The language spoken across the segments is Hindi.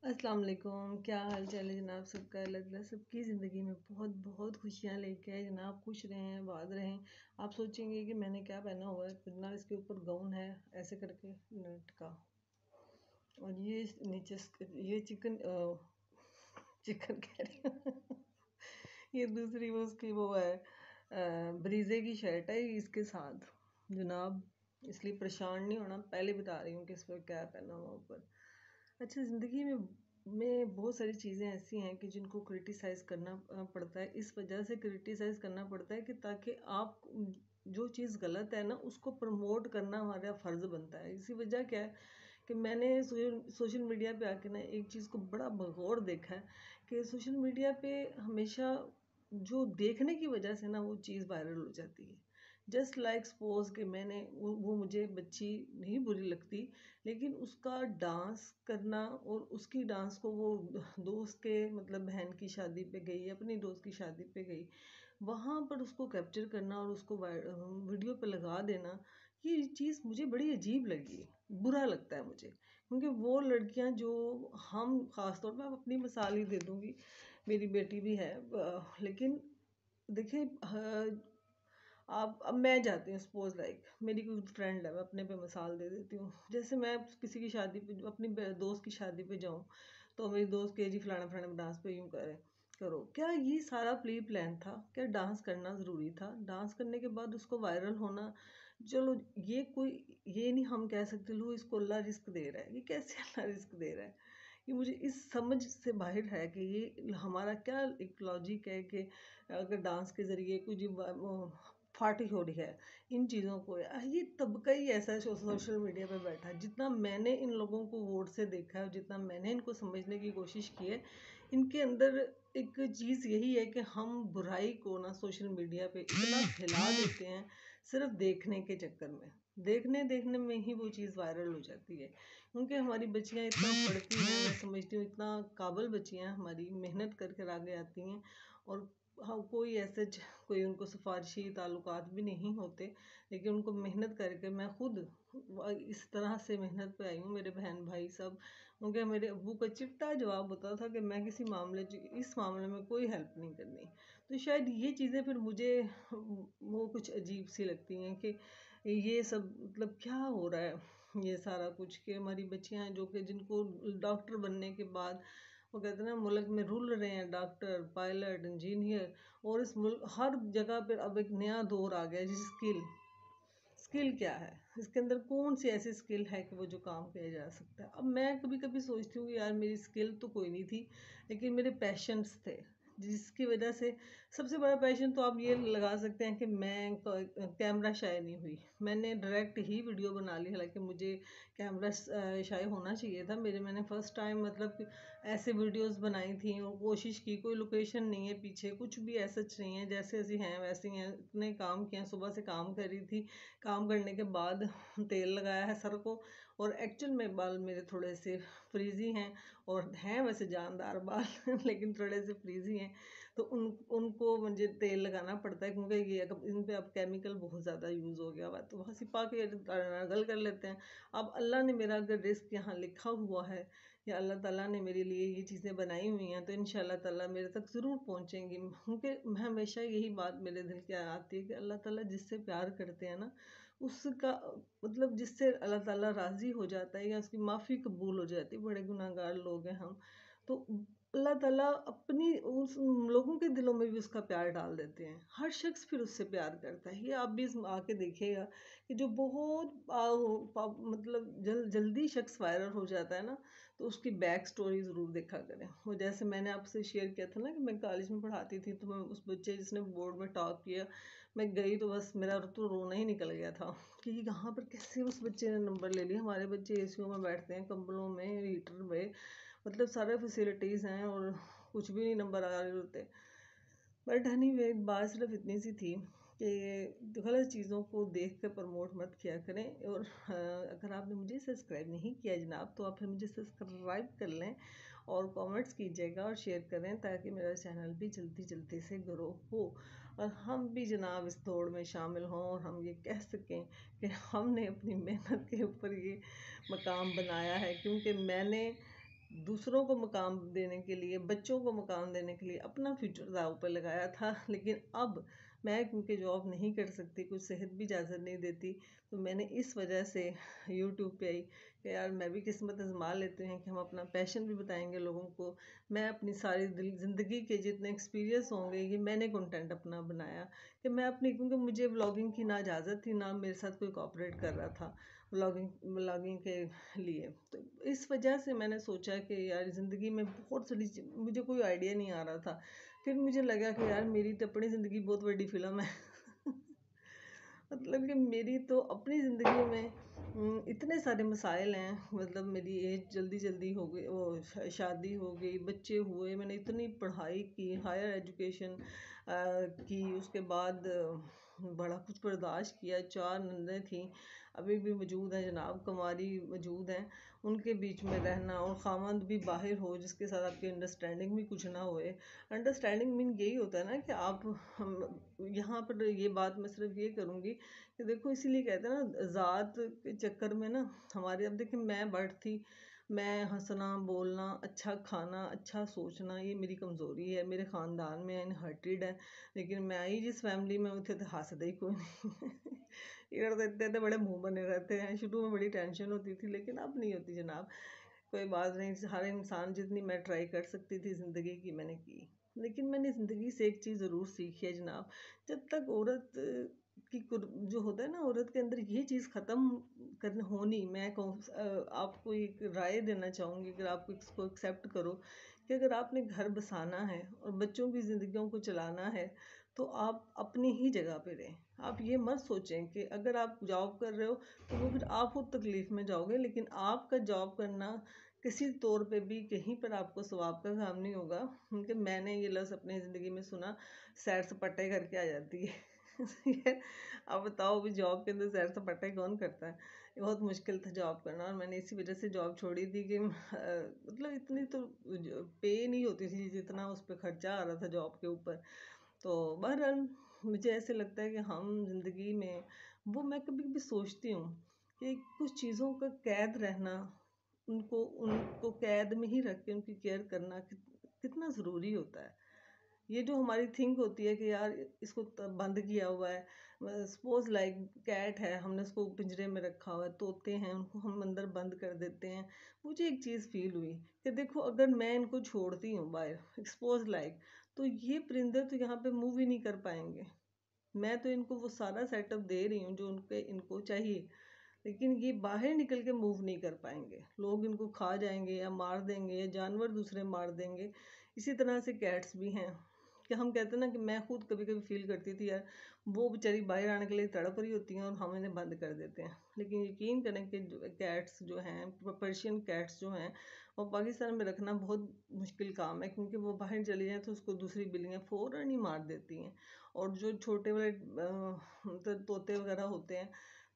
अस्सलाम वालेकुम। क्या हाल चाल है जनाब सबका। अल्लाह ताला सबकी ज़िंदगी में बहुत बहुत खुशियाँ लेके आए जनाब। खुश रहें, आबाद रहें। आप सोचेंगे कि मैंने क्या पहना हुआ है, ना इसके ऊपर गाउन है ऐसे करके नेट का, और ये नीचे ये चिकन कह रही हूँ ये दूसरी वो उसकी वो है ब्रीजे की शर्ट है इसके साथ जनाब। इसलिए परेशान नहीं होना, पहले बता रही हूँ कि इस पर क्या पहना हुआ ऊपर। अच्छा, ज़िंदगी में बहुत सारी चीज़ें ऐसी हैं कि जिनको क्रिटिसाइज़ करना पड़ता है। इस वजह से क्रिटिसाइज़ करना पड़ता है कि ताकि आप जो चीज़ गलत है ना उसको प्रमोट करना हमारा फ़र्ज़ बनता है। इसी वजह क्या है कि मैंने सोशल मीडिया पे आके ना एक चीज़ को बड़ा बगौर देखा है कि सोशल मीडिया पे हमेशा जो देखने की वजह से ना वो चीज़ वायरल हो जाती है। जस्ट लाइक सपोज कि मैंने वो मुझे बच्ची नहीं बुरी लगती, लेकिन उसका डांस करना और उसकी डांस को वो दोस्त के मतलब बहन की शादी पे गई, अपनी दोस्त की शादी पे गई, वहाँ पर उसको कैप्चर करना और उसको वीडियो पे लगा देना, ये चीज़ मुझे बड़ी अजीब लगी। बुरा लगता है मुझे, क्योंकि वो लड़कियां जो हम ख़ास तौर पर अपनी मिसाल ही दे दूँगी, मेरी बेटी भी है लेकिन देखिए आप अब मैं जाती हूँ सपोज लाइक मेरी कोई फ्रेंड है, मैं अपने पे मिसाल दे देती हूँ। जैसे मैं किसी की शादी पे अपनी दोस्त की शादी पे जाऊँ तो मेरी दोस्त के जी फलाना फलाना डांस पे यूँ करे करो, क्या ये सारा प्री प्लान था? क्या डांस करना ज़रूरी था? डांस करने के बाद उसको वायरल होना, चलो ये कोई ये नहीं हम कह सकते लो इसको अल्लाह रिस्क दे रहा है, ये कैसे अल्लाह रिस्क दे रहा है? ये मुझे इस समझ से बाहर है कि ये हमारा क्या एक लॉजिक है कि अगर डांस के ज़रिए कुछ पार्टी हो रही है, इन चीज़ों को ये तबका ही ऐसा है सोशल मीडिया पे बैठा है। जितना मैंने इन लोगों को वोट से देखा है, जितना मैंने इनको समझने की कोशिश की है, इनके अंदर एक चीज़ यही है कि हम बुराई को ना सोशल मीडिया पे इतना फैला देते हैं सिर्फ देखने के चक्कर में। देखने देखने में ही वो चीज़ वायरल हो जाती है, क्योंकि हमारी बच्चियाँ इतना पढ़ती हैं, मैं समझती हूँ इतना काबिल बच्चियाँ हमारी मेहनत करके आगे आती हैं, और हाँ कोई ऐसे कोई उनको सिफारशी ताल्लुकात भी नहीं होते, लेकिन उनको मेहनत करके मैं खुद इस तरह से मेहनत पे आई हूँ। मेरे बहन भाई सब, क्योंकि मेरे अब्बू का चिट्टा जवाब होता था कि मैं किसी मामले इस मामले में कोई हेल्प नहीं करनी। तो शायद ये चीज़ें फिर मुझे वो कुछ अजीब सी लगती हैं कि ये सब मतलब क्या हो रहा है ये सारा कुछ, कि हमारी बच्चियां जो कि जिनको डॉक्टर बनने के बाद वो कहते हैं ना मुल्क में रुल रहे हैं डॉक्टर पायलट इंजीनियर, और इस मुल्क हर जगह पर अब एक नया दौर आ गया जिस स्किल स्किल क्या है, इसके अंदर कौन सी ऐसी स्किल है कि वो जो काम किया जा सकता है। अब मैं कभी कभी सोचती हूँ कि यार मेरी स्किल तो कोई नहीं थी, लेकिन मेरे पैशंस थे, जिसकी वजह से सबसे बड़ा पैशन तो आप ये लगा सकते हैं कि मैं कैमरा शाय नहीं हुई। मैंने डायरेक्ट ही वीडियो बना ली, हालांकि मुझे कैमरा शाय होना चाहिए था मेरे। मैंने फर्स्ट टाइम मतलब ऐसे वीडियोस बनाई थी और कोशिश की, कोई लोकेशन नहीं है पीछे, कुछ भी ऐसा नहीं है, जैसे ऐसी हैं वैसे हैं। इतने काम किए, सुबह से काम कर रही थी, काम करने के बाद तेल लगाया है सर को, और एक्चुअल में बाल मेरे थोड़े से फ्रीज़ी हैं, और हैं वैसे जानदार बाल लेकिन थोड़े से फ्रीज़ी हैं, तो उनको मुझे तेल लगाना पड़ता है, क्योंकि ये इन पे अब केमिकल बहुत ज़्यादा यूज़ हो गया हुआ है, तो वहाँ सिपा के नगल कर लेते हैं। अब अल्लाह ने मेरा अगर रिस्क यहाँ लिखा हुआ है या अल्लाह ताला ने मेरे लिए ये चीज़ें बनाई हुई हैं, तो इंशाल्लाह ताला मेरे तक ज़रूर पहुँचेंगी, क्योंकि मैं हमेशा यही बात मेरे दिल के आती है कि अल्लाह ताला जिससे प्यार करते हैं ना उसका मतलब जिससे अल्लाह ताला राज़ी हो जाता है या उसकी माफ़ी कबूल हो जाती है। बड़े गुनाहगार लोग हैं हम, तो अल्लाह ताला अपनी उस लोगों के दिलों में भी उसका प्यार डाल देते हैं। हर शख्स फिर उससे प्यार करता है। ये आप भी आके देखिएगा कि जो बहुत मतलब जल्दी शख्स वायरल हो जाता है ना, तो उसकी बैक स्टोरी ज़रूर देखा करें। वो जैसे मैंने आपसे शेयर किया था ना कि मैं कॉलेज में पढ़ाती थी, तो मैं उस बच्चे जिसने बोर्ड में टॉप किया, मैं गई तो बस मेरा तो रोना ही निकल गया था कि यहाँ पर कैसे उस बच्चे ने नंबर ले लिया। हमारे बच्चे एसीओ में बैठते हैं, कंबलों में, हीटर में, मतलब सारे फैसिलिटीज़ हैं, और कुछ भी नहीं नंबर आ रहे होते। बट एनीवे बात सिर्फ इतनी सी थी कि गलत चीज़ों को देख कर प्रमोट मत किया करें। और अगर आपने मुझे सब्सक्राइब नहीं किया जनाब, तो आप फिर मुझे सब्सक्राइब कर लें और कमेंट्स कीजिएगा और शेयर करें, ताकि मेरा चैनल भी जल्दी जल्दी से ग्रो हो और हम भी जनाब इस दौड़ में शामिल हों, और हम ये कह सकें कि हमने अपनी मेहनत के ऊपर ये मकाम बनाया है। क्योंकि मैंने दूसरों को मकाम देने के लिए, बच्चों को मकाम देने के लिए अपना फ्यूचर दांव पर लगाया था। लेकिन अब मैं क्योंकि जॉब नहीं कर सकती, कुछ सेहत भी इजाज़त नहीं देती, तो मैंने इस वजह से यूट्यूब पे आई कि यार मैं भी किस्मत आजमा लेते हैं कि हम अपना पैशन भी बताएंगे लोगों को। मैं अपनी सारी ज़िंदगी के जितने एक्सपीरियंस होंगे, ये मैंने कंटेंट अपना बनाया कि मैं अपनी, क्योंकि मुझे व्लॉगिंग की ना इजाज़त थी ना मेरे साथ कोई कोऑपरेट कर रहा था व्लॉगिंग के लिए। तो इस वजह से मैंने सोचा कि यार ज़िंदगी में बहुत सारी मुझे कोई आइडिया नहीं आ रहा था। फिर मुझे लगा कि यार मेरी तो अपनी ज़िंदगी बहुत बड़ी फ़िल्म है। मतलब कि मेरी तो अपनी ज़िंदगी में इतने सारे मसाइल हैं। मतलब मेरी एज जल्दी जल्दी हो गई, वो शादी हो गई, बच्चे हुए, मैंने इतनी पढ़ाई की, हायर एजुकेशन की, उसके बाद बड़ा कुछ बर्दाश्त किया। 4 नंदें थीं, अभी भी मौजूद हैं जनाब, कुंवारी मौजूद हैं। उनके बीच में रहना, और खामंद भी बाहर हो जिसके साथ आपकी अंडरस्टैंडिंग भी कुछ ना होए। अंडरस्टैंडिंग मीन यही होता है ना कि आप यहाँ पर, ये बात मैं सिर्फ ये करूँगी कि देखो, इसीलिए कहते हैं ना, ज़ात के चक्कर में ना हमारे, अब देखिए मैं बढ़ थी, मैं हंसना बोलना, अच्छा खाना, अच्छा सोचना, ये मेरी कमज़ोरी है, मेरे ख़ानदान में इनहर्टेड है। लेकिन मैं आई जिस फैमिली में उठे तो हंसते ही कोई नहीं। इधर तो इतने इतने बड़े मुंह बने रहते हैं। शुरू में बड़ी टेंशन होती थी, लेकिन अब नहीं होती जनाब। कोई बात नहीं, हर इंसान, जितनी मैं ट्राई कर सकती थी ज़िंदगी की मैंने की। लेकिन मैंने ज़िंदगी से एक चीज़ ज़रूर सीखी है जनाब, जब तक औरत की जो होता है ना, औरत के अंदर ये चीज़ ख़त्म करने होनी, मैं कहूँ आपको एक राय देना चाहूँगी, अगर आप इसको एक्सेप्ट करो कि अगर आपने घर बसाना है और बच्चों की ज़िंदगियों को चलाना है, तो आप अपनी ही जगह पे रहें। आप ये मत सोचें कि अगर आप जॉब कर रहे हो तो वो फिर आप खुद तकलीफ़ में जाओगे, लेकिन आपका जॉब करना किसी तौर पे भी कहीं पर आपको सवाब का काम नहीं होगा। क्योंकि मैंने ये लफ्ज़ अपनी ज़िंदगी में सुना, सैर सपाटे करके आ जाती है। अब बताओ, भी जॉब के अंदर सैर सपाटे कौन करता है? ये बहुत मुश्किल था जॉब करना, और मैंने इसी वजह से जॉब छोड़ी थी कि मतलब इतनी तो पे नहीं होती थी जितना उस पर खर्चा आ रहा था जॉब के ऊपर। तो बहरहाल मुझे ऐसे लगता है कि हम ज़िंदगी में, वो मैं कभी कभी सोचती हूँ कि कुछ चीज़ों का कैद रहना, उनको उनको कैद में ही रख के उनकी केयर करना कितना ज़रूरी होता है। ये जो हमारी थिंक होती है कि यार इसको बंद किया हुआ है, सपोज लाइक कैट है, हमने उसको पिंजरे में रखा हुआ है, तोते हैं उनको हम अंदर बंद कर देते हैं। मुझे एक चीज़ फील हुई कि देखो, अगर मैं इनको छोड़ती हूँ बाहर एक्सपोज लाइक, तो ये परिंदे तो यहाँ पे मूव ही नहीं कर पाएंगे। मैं तो इनको वो सारा सेटअप दे रही हूँ जो उनके इनको चाहिए, लेकिन ये बाहर निकल के मूव नहीं कर पाएंगे। लोग इनको खा जाएंगे या मार देंगे, या जानवर दूसरे मार देंगे। इसी तरह से कैट्स भी हैं कि हम कहते हैं ना, कि मैं खुद कभी कभी फील करती थी यार, वो बेचारी बाहर आने के लिए तड़प रही होती हैं और हम इन्हें बंद कर देते हैं। लेकिन यकीन करें कि कैट्स जो हैं, पर्शियन कैट्स जो हैं, वो पाकिस्तान में रखना बहुत मुश्किल काम है, क्योंकि वो बाहर चली जाए तो उसको दूसरी बिल्लियाँ फ़ौरन ही मार देती हैं। और जो छोटे वाले तोते वगैरह होते हैं,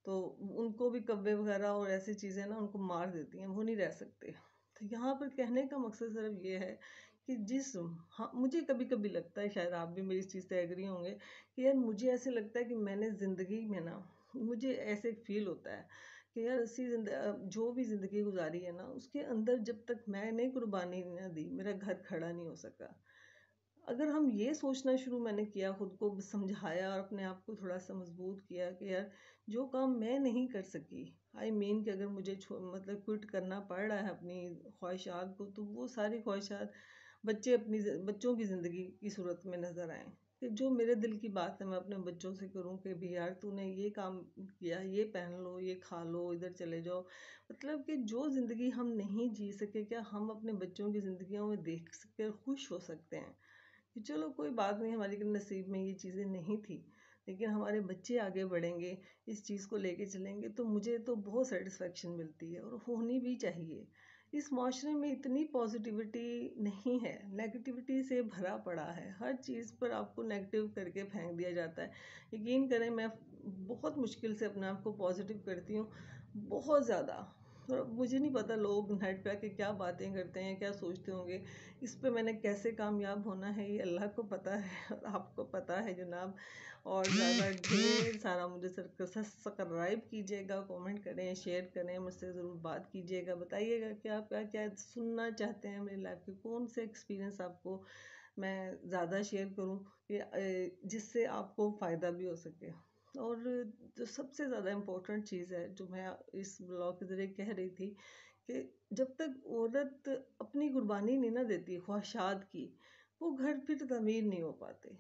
तो उनको भी कव्वे वगैरह और ऐसी चीज़ें ना उनको मार देती हैं, वो नहीं रह सकते। तो यहाँ पर कहने का मकसद सिर्फ ये है कि हाँ, मुझे कभी कभी लगता है, शायद आप भी मेरी इस चीज़ से एग्री होंगे, कि यार मुझे ऐसे लगता है कि मैंने ज़िंदगी में ना, मुझे ऐसे फील होता है कि यार जो भी ज़िंदगी गुजारी है ना, उसके अंदर जब तक मैंने कुर्बानी ना दी, मेरा घर खड़ा नहीं हो सका। अगर हम ये सोचना शुरू मैंने किया, खुद को समझाया और अपने आप को थोड़ा सा मजबूत किया कि यार जो काम मैं नहीं कर सकी, आई मीन कि अगर मुझे मतलब क्विट करना पड़ रहा है अपनी ख्वाहिशात को, तो वो सारी ख्वाहिशात बच्चों की ज़िंदगी की सूरत में नज़र आए। कि जो मेरे दिल की बात है मैं अपने बच्चों से करूं कि भी यार तूने ये काम किया, ये पहन लो, ये खा लो, इधर चले जाओ। मतलब कि जो ज़िंदगी हम नहीं जी सके, क्या हम अपने बच्चों की ज़िंदगियों में देख सकते, खुश हो सकते हैं कि चलो कोई बात नहीं, हमारे नसीब में ये चीज़ें नहीं थी, लेकिन हमारे बच्चे आगे बढ़ेंगे, इस चीज़ को लेके चलेंगे, तो मुझे तो बहुत सेटिस्फेक्शन मिलती है, और होनी भी चाहिए। इस माशरे में इतनी पॉजिटिविटी नहीं है, नेगेटिविटी से भरा पड़ा है। हर चीज़ पर आपको नेगेटिव करके फेंक दिया जाता है। यकीन करें, मैं बहुत मुश्किल से अपने आप को पॉजिटिव करती हूँ, बहुत ज़्यादा। और मुझे नहीं पता लोग नेट पे आके क्या बातें करते हैं, क्या सोचते होंगे। इस पे मैंने कैसे कामयाब होना है ये अल्लाह को पता है और आपको पता है जनाब। और ज़्यादा ढेर सारा मुझे सब्सक्राइब कीजिएगा, कमेंट करें, शेयर करें, मुझसे ज़रूर बात कीजिएगा, बताइएगा कि आप क्या क्या सुनना चाहते हैं मेरी लाइफ के, कौन से एक्सपीरियंस आपको मैं ज़्यादा शेयर करूँ जिससे आपको फ़ायदा भी हो सके। और जो सबसे ज़्यादा इम्पोर्टेंट चीज़ है जो मैं इस ब्लॉग के ज़रिए कह रही थी कि जब तक औरत अपनी कुर्बानी नहीं ना देती ख्वाहिशात की, वो घर फिर तमीर नहीं हो पाते।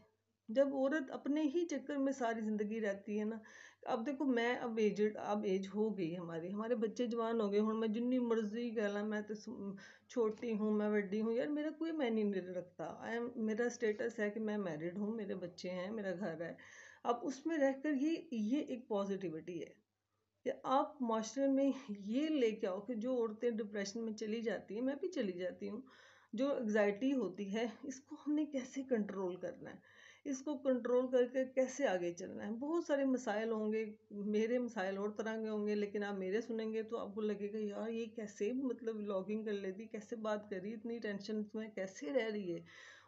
जब औरत अपने ही चक्कर में सारी ज़िंदगी रहती है ना। अब देखो मैं अब एज हो गई हमारी, हमारे बच्चे जवान हो गए, हूँ मैं जिन्नी मर्जी कह ला मैं तो छोटी हूँ, मैं बड़ी हूँ यार, मेरा कोई मायने नहीं रखता। मेरा स्टेटस है कि मैं मैरिड हूँ, मेरे बच्चे हैं, मेरा घर है। अब उसमें रहकर ये एक पॉजिटिविटी है कि आप माशरे में ये लेके आओ कि जो औरतें डिप्रेशन में चली जाती हैं, मैं भी चली जाती हूँ, जो एग्जाइटी होती है, इसको हमने कैसे कंट्रोल करना है, इसको कंट्रोल करके कैसे आगे चलना है। बहुत सारे मसाइल होंगे, मेरे मसाइल और तरह के होंगे, लेकिन आप मेरे सुनेंगे तो आपको लगेगा यार ये कैसे मतलब व्लॉगिंग कर लेती, कैसे बात कर रही, इतनी टेंशन में कैसे रह रही है।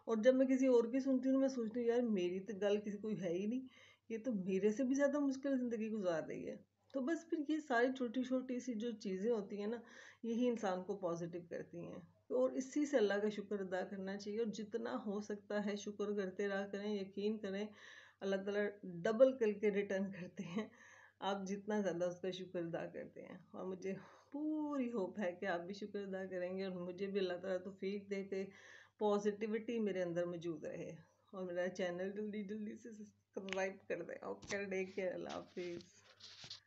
और जब मैं किसी और की सुनती हूँ मैं सोचती हूँ यार मेरी तो गल किसी कोई है ही नहीं, ये तो मेरे से भी ज़्यादा मुश्किल ज़िंदगी गुजार रही है। तो बस फिर ये सारी छोटी छोटी सी जो चीज़ें होती हैं ना, यही इंसान को पॉजिटिव करती हैं। तो और इसी से अल्लाह का शुक्र अदा करना चाहिए, और जितना हो सकता है शुक्र करते रहा करें, यकीन करें अल्लाह ताला डबल करके रिटर्न करते हैं, आप जितना ज़्यादा उसका शुक्र अदा करते हैं। और मुझे पूरी होप है कि आप भी शुक्र अदा करेंगे और मुझे भी अल्लाह ताला तौफीक दे के पॉजिटिविटी मेरे अंदर मौजूद रहे। और मेरा चैनल जल्दी जल्दी से सब्सक्राइब कर दें। ओके, टेक केयर, अल्लाह हाफिज़।